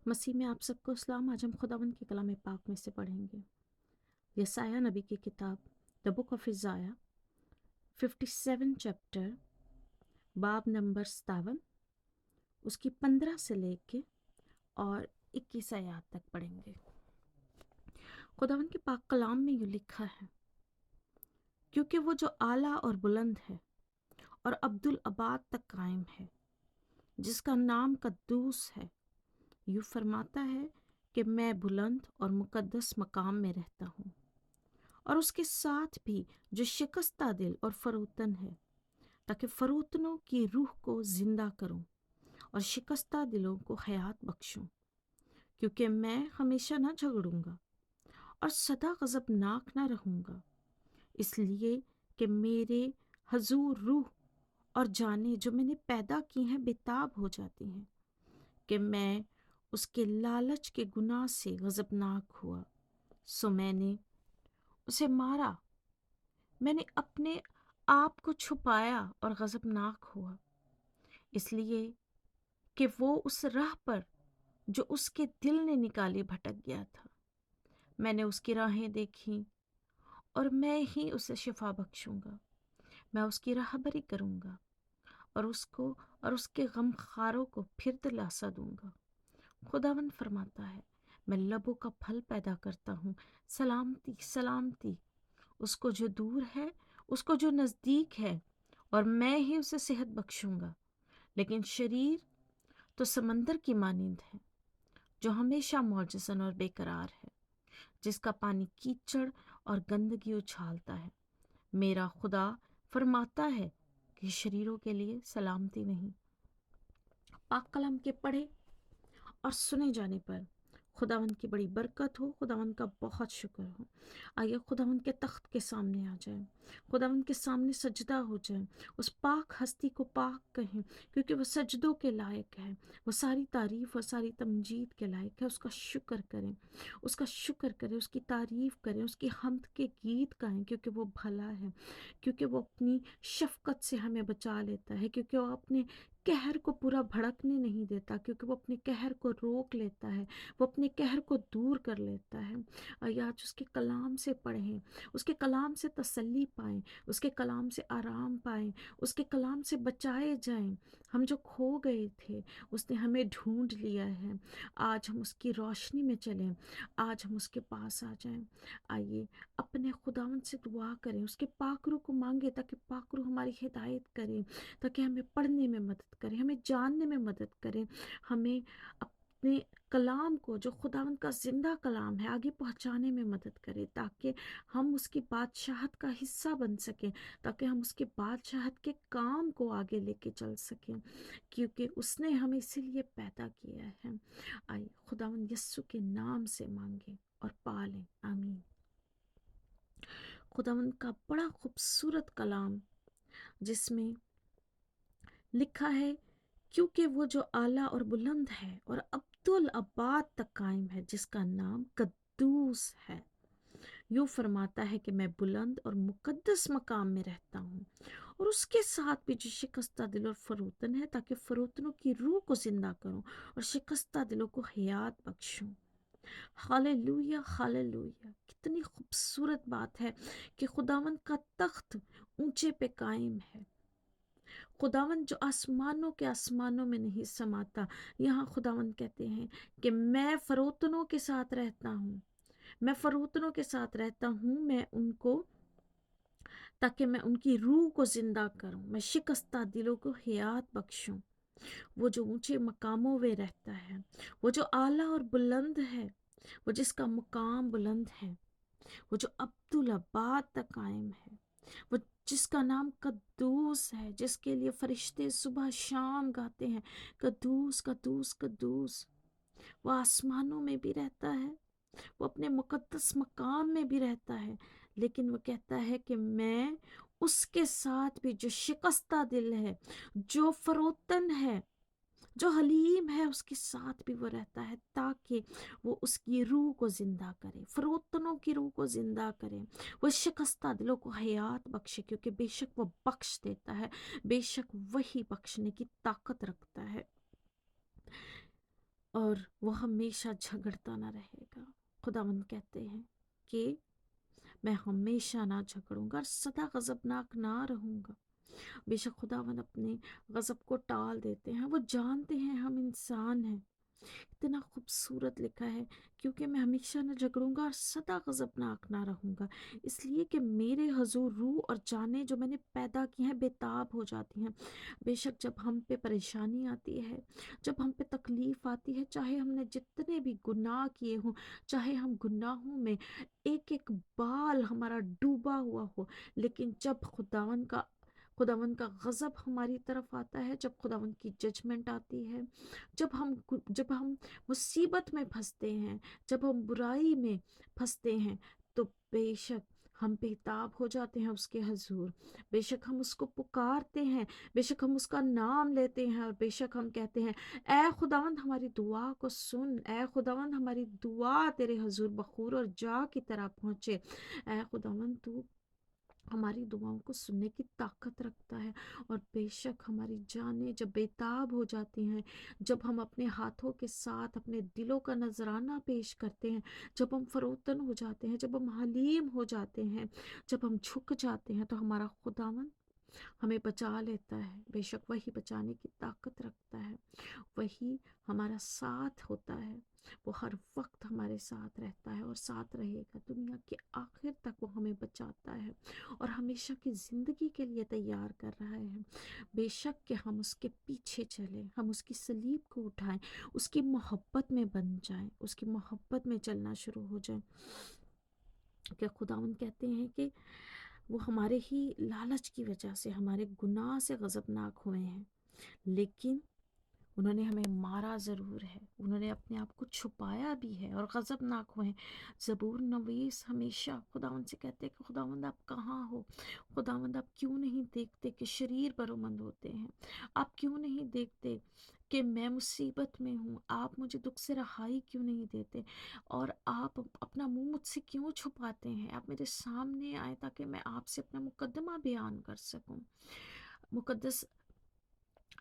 مسیح میں آپ سب کو اسلام۔ آج ہم خداوند کے کلام پاک میں سے پڑھیں گے یسایہ نبی کی کتاب دا بک آف ایزایہ 57 چیپٹر، باب نمبر 57، اس کی 15 سے لے کے اور 21 آیات تک پڑھیں گے۔ خداوند کے پاک کلام میں یہ لکھا ہے، کیونکہ وہ جو اعلیٰ اور بلند ہے اور عبدالآباد تک قائم ہے، جس کا نام قدوس ہے، یوں فرماتا ہے کہ میں بلند اور مقدس مقام میں رہتا ہوں، اور اس کے ساتھ بھی جو شکستہ دل اور فروتن ہے، تاکہ فروتنوں کی روح کو زندہ کروں اور شکستہ دلوں کو حیات بخشوں، کیونکہ میں ہمیشہ نہ جھگڑوں گا اور سدا غضبناک نہ رہوں گا، اس لیے کہ میرے حضور روح اور جانیں جو میں نے پیدا کی ہیں بےتاب ہو جاتی ہیں، کہ میں اس کے لالچ کے گناہ سے غضبناک ہوا، سو میں نے اسے مارا، میں نے اپنے آپ کو چھپایا اور غضبناک ہوا، اس لیے کہ وہ اس راہ پر جو اس کے دل نے نکالی بھٹک گیا تھا۔ میں نے اس کی راہیں دیکھیں اور میں ہی اسے شفا بخشوں گا، میں اس کی راہبری کروں گا اور اس کو اور اس کے غم خاروں کو پھر دلاسا دوں گا۔ خداوند فرماتا ہے، میں لبوں کا پھل پیدا کرتا ہوں، سلامتی سلامتی اس کو جو دور ہے، اس کو جو نزدیک ہے، اور میں ہی اسے صحت بخشوں گا۔ لیکن شریر تو سمندر کی مانند ہے، جو ہمیشہ معجزن اور بے قرار ہے، جس کا پانی کیچڑ اور گندگی اچھالتا ہے۔ میرا خدا فرماتا ہے کہ شریروں کے لیے سلامتی نہیں۔ پاک کلام کے پڑھے اور سنے جانے پر خداوند کی بڑی برکت ہو، خداوند کا بہت شکر ہو۔ آئیے خداوند کے تخت کے سامنے آ جائیں، خداوند کے سامنے سجدہ ہو جائیں، اس پاک ہستی کو پاک کہیں، کیونکہ وہ سجدوں کے لائق ہے، وہ ساری تعریف اور ساری تمجید کے لائق ہے۔ اس کا شکر کریں، اس کا شکر کریں، اس کی تعریف کریں، اس کی حمد کے گیت گائیں، کیونکہ وہ بھلا ہے، کیونکہ وہ اپنی شفقت سے ہمیں بچا لیتا ہے، کیونکہ وہ اپنے قہر کو پورا بھڑکنے نہیں دیتا، کیونکہ وہ اپنے قہر کو روک لیتا ہے، وہ اپنے قہر کو دور کر لیتا ہے۔ آئیے آج اس کے کلام سے پڑھیں، اس کے کلام سے تسلی پائیں، اس کے کلام سے آرام پائیں، اس کے کلام سے بچائے جائیں۔ ہم جو کھو گئے تھے، اس نے ہمیں ڈھونڈ لیا ہے۔ آج ہم اس کی روشنی میں چلیں، آج ہم اس کے پاس آ جائیں۔ آئیے اپنے خداوند سے دعا کریں، اس کے پاک روح کو مانگے تاکہ پاک روح ہماری ہدایت کرے، تاکہ ہمیں پڑھنے میں مدد کرے، ہمیں جاننے میں مدد کرے، ہمیں اپنے کلام کو جو خداوند کا زندہ کلام ہے آگے پہنچانے میں مدد کرے، تاکہ ہم اس کی بادشاہت کا حصہ بن سکیں، تاکہ ہم اس کے بادشاہت کے کام کو آگے لے کے چل سکیں، کیونکہ اس نے ہمیں اسی لیے پیدا کیا ہے۔ آئیے خداوند یسوع کے نام سے مانگیں اور پالیں، آمین۔ خداوند کا بڑا خوبصورت کلام جس میں لکھا ہے، کیونکہ وہ جو اعلیٰ اور بلند ہے اور عبدالآباد تک قائم ہے، جس کا نام قدوس ہے، یوں فرماتا ہے کہ میں بلند اور مقدس مقام میں رہتا ہوں، اور اس کے ساتھ بھی جو شکستہ دل اور فروتن ہے، تاکہ فروتنوں کی روح کو زندہ کروں اور شکستہ دلوں کو حیات بخشوں۔ ہاللویہ ہاللویہ، کتنی خوبصورت بات ہے کہ خداوند کا تخت اونچے پہ قائم ہے۔ خداوند جو آسمانوں کے آسمانوں میں نہیں سماتا، یہاں خداوند کہتے ہیں کہ میں فروتنوں کے ساتھ رہتا ہوں، میں فروتنوں کے ساتھ رہتا ہوں، میں ان کو تاکہ میں ان کی روح کو زندہ کروں، میں شکستہ دلوں کو حیات بخشوں۔ وہ جو اونچے مقاموں میں رہتا ہے، وہ جو اعلیٰ اور بلند ہے، وہ جس کا مقام بلند ہے، وہ جو عبدالآباد تک قائم ہے، وہ جس کا نام قدوس ہے، جس کے لیے فرشتے صبح شام گاتے ہیں، قدوس قدوس قدوس۔ وہ آسمانوں میں بھی رہتا ہے، وہ اپنے مقدس مقام میں بھی رہتا ہے، لیکن وہ کہتا ہے کہ میں اس کے ساتھ بھی جو شکستہ دل ہے، جو فروتن ہے، جو حلیم ہے، اس کے ساتھ بھی وہ رہتا ہے، تاکہ وہ اس کی روح کو زندہ کرے، فروتنوں کی روح کو زندہ کرے، وہ شکستہ دلوں کو حیات بخشے، کیونکہ بے شک وہ بخش دیتا ہے، بے شک وہی بخشنے کی طاقت رکھتا ہے۔ اور وہ ہمیشہ جھگڑتا نہ رہے گا۔ خداوند کہتے ہیں کہ میں ہمیشہ نہ جھگڑوں گا اور سدا غضبناک نہ رہوں گا۔ بے شک خداوند اپنے غضب کو ٹال دیتے ہیں، وہ جانتے ہیں ہم انسان ہیں۔ اتنا خوبصورت لکھا ہے، کیونکہ میں ہمیشہ نہ جھگڑوں گا اور سدا غضبناک نہ رہوں گا، اس لیے کہ میرے حضور روح اور جانیں جو میں نے پیدا کی ہیں بےتاب ہو جاتی ہیں۔ بے شک جب ہم پہ پریشانی آتی ہے، جب ہم پہ تکلیف آتی ہے، چاہے ہم نے جتنے بھی گناہ کیے ہوں، چاہے ہم گناہوں میں ایک ایک بال ہمارا ڈوبا ہوا ہو، لیکن جب خداوند کا غضب ہماری طرف آتا ہے، جب خداوند کی ججمنٹ آتی ہے، جب ہم مصیبت میں پھنستے ہیں، جب ہم برائی میں پھنستے ہیں، تو بے شک ہم بےتاب ہو جاتے ہیں اس کے حضور۔ بے شک ہم اس کو پکارتے ہیں، بے شک ہم اس کا نام لیتے ہیں، اور بے شک ہم کہتے ہیں اے خداوند ہماری دعا کو سن، اے خداوند ہماری دعا تیرے حضور بخور اور جا کی طرح پہنچے۔ اے خداوند تو ہماری دعاؤں کو سننے کی طاقت رکھتا ہے، اور بے شک ہماری جانیں جب بےتاب ہو جاتی ہیں، جب ہم اپنے ہاتھوں کے ساتھ اپنے دلوں کا نذرانہ پیش کرتے ہیں، جب ہم فروتن ہو جاتے ہیں، جب ہم حلیم ہو جاتے ہیں، جب ہم جھک جاتے ہیں، تو ہمارا خداوند ہمیں بچا لیتا ہے۔ بے شک وہی بچانے کی طاقت رکھتا ہے، وہی ہمارا ساتھ ہوتا ہے، وہ ہر وقت ہمارے ساتھ رہتا ہے اور ساتھ رہے گا دنیا کے آخر تک۔ وہ ہمیں بچاتا ہے اور ہمیشہ کی زندگی کے لیے تیار کر رہا ہے۔ بے شک کہ ہم اس کے پیچھے چلیں، ہم اس کی صلیب کو اٹھائیں، اس کی محبت میں بن جائیں، اس کی محبت میں چلنا شروع ہو جائیں۔ کہ خداوند کہتے ہیں کہ وہ ہمارے ہی لالچ کی وجہ سے، ہمارے گناہ سے غضبناک ہوئے ہیں، لیکن انہوں نے ہمیں مارا ضرور ہے، انہوں نے اپنے آپ کو چھپایا بھی ہے اور غضبناک ہوئے ہیں۔ زبور نویس ہمیشہ خداوند سے کہتے ہیں کہ خداوند آپ کہاں ہو؟ خداوند آپ کیوں نہیں دیکھتے کہ شریر برومند ہوتے ہیں؟ آپ کیوں نہیں دیکھتے کہ میں مصیبت میں ہوں؟ آپ مجھے دکھ سے رہائی کیوں نہیں دیتے؟ اور آپ اپنا منہ مجھ سے کیوں چھپاتے ہیں؟ آپ میرے سامنے آئے تاکہ میں آپ سے اپنا مقدمہ بیان کر سکوں۔ مقدس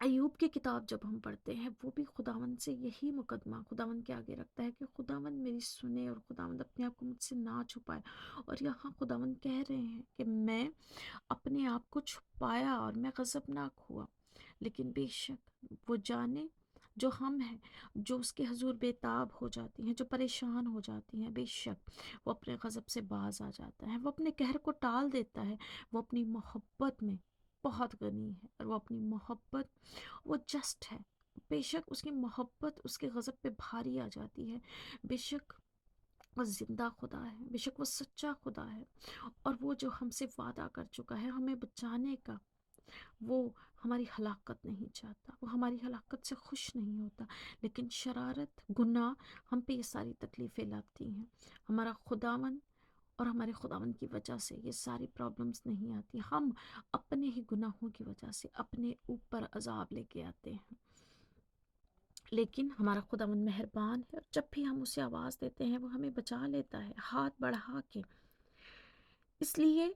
ایوب کی کتاب جب ہم پڑھتے ہیں، وہ بھی خداوند سے یہی مقدمہ خداوند کے آگے رکھتا ہے کہ خداوند میری سنے اور خداوند اپنے آپ کو مجھ سے نہ چھپائے۔ اور یہاں خداوند کہہ رہے ہیں کہ میں اپنے آپ کو چھپایا اور میں غضبناک ہوا، لیکن بے شک وہ جانے جو ہم ہیں، جو اس کے حضور بےتاب ہو جاتی ہیں، جو پریشان ہو جاتی ہیں، بے شک وہ اپنے غضب سے باز آ جاتا ہے، وہ اپنے قہر کو ٹال دیتا ہے، وہ اپنی محبت میں بہت غنی ہے، اور وہ اپنی محبت وہ جسٹ ہے۔ بے شک اس کی محبت اس کے غضب پہ بھاری آ جاتی ہے۔ بے شک وہ زندہ خدا ہے، بے شک وہ سچا خدا ہے، اور وہ جو ہم سے وعدہ کر چکا ہے ہمیں بچانے کا، وہ ہماری ہلاکت نہیں چاہتا، وہ ہماری ہلاکت سے خوش نہیں ہوتا، لیکن شرارت گناہ ہم پہ یہ ساری تکلیفیں لاتی ہیں۔ ہمارا خداوند اور ہمارے خداوند کی وجہ سے یہ ساری پرابلمز نہیں آتی، ہم اپنے ہی گناہوں کی وجہ سے اپنے اوپر عذاب لے کے آتے ہیں۔ لیکن ہمارا خداوند مہربان ہے، اور جب بھی ہم اسے آواز دیتے ہیں وہ ہمیں بچا لیتا ہے ہاتھ بڑھا کے، اس لیے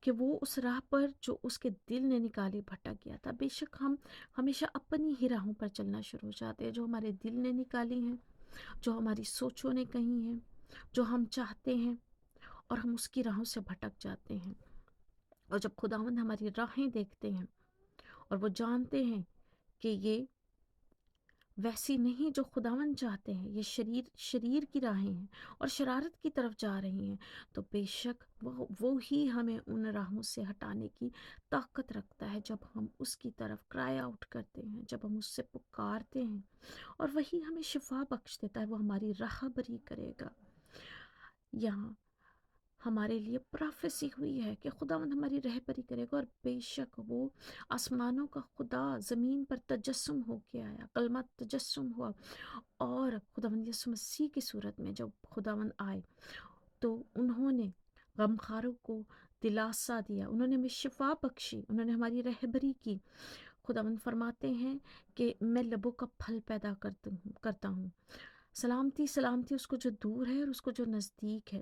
کہ وہ اس راہ پر جو اس کے دل نے نکالی بھٹک گیا تھا۔ بے شک ہم ہمیشہ اپنی ہی راہوں پر چلنا شروع ہو جاتے ہیں، جو ہمارے دل نے نکالی ہیں، جو ہماری سوچوں نے کہی ہیں، جو ہم چاہتے ہیں، اور ہم اس کی راہوں سے بھٹک جاتے ہیں۔ اور جب خداوند ہماری راہیں دیکھتے ہیں اور وہ جانتے ہیں کہ یہ ویسی نہیں جو خداوند چاہتے ہیں، یہ شریر کی راہیں ہیں اور شرارت کی طرف جا رہی ہیں، تو بے شک وہ ہی ہمیں ان راہوں سے ہٹانے کی طاقت رکھتا ہے، جب ہم اس کی طرف کرائے آؤٹ کرتے ہیں، جب ہم اس سے پکارتے ہیں، اور وہی ہمیں شفا بخش دیتا ہے، وہ ہماری راہ بری کرے گا۔ یہاں ہمارے لیے پروفیسی ہوئی ہے کہ خداوند ہماری رہبری کرے گا، اور بے شک وہ آسمانوں کا خدا زمین پر تجسم ہو کے آیا، کلمہ تجسم ہوا، اور خداوند یسوع مسیح کی صورت میں جب خداوند آئے تو انہوں نے غمخاروں کو دلاسا دیا، انہوں نے ہمیں شفا بخشی، انہوں نے ہماری رہبری کی۔ خداوند فرماتے ہیں کہ میں لبوں کا پھل پیدا کرتا ہوں۔ سلامتی سلامتی اس کو جو دور ہے اور اس کو جو نزدیک ہے۔